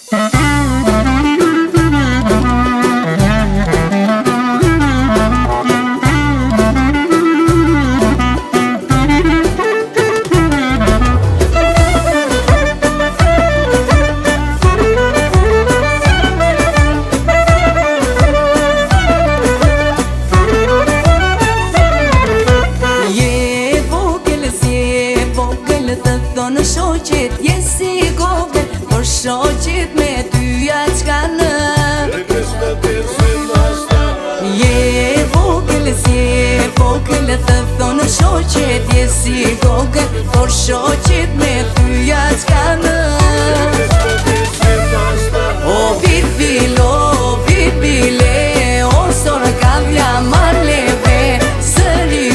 Në shoqet jesi gogën, por shoqet me tyja qka në Je vogël, të thonë shoqet jesi gogën, por shoqet me tyja qka në O birbile, o sorë kavja marleve Sëri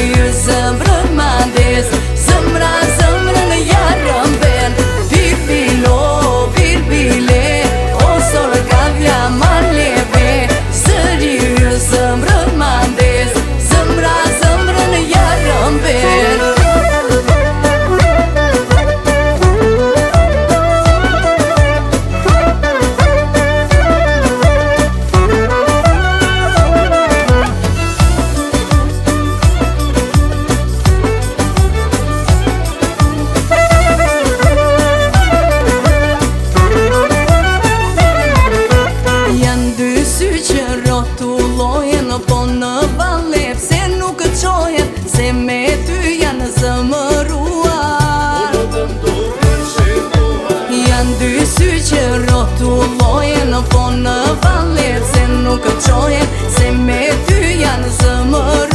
zëmbrën mandes, zëmra zëmrën jarëm ben Birbile, o sorë kavja marleve Sëri zëmbrën mandes, zëmra zëmrën jarëm ben Po në valep se nuk qojen, se me ty janë zëmëruar Janë dy sy që rotullojen, po në valep se nuk qojen, se me ty janë zëmëruar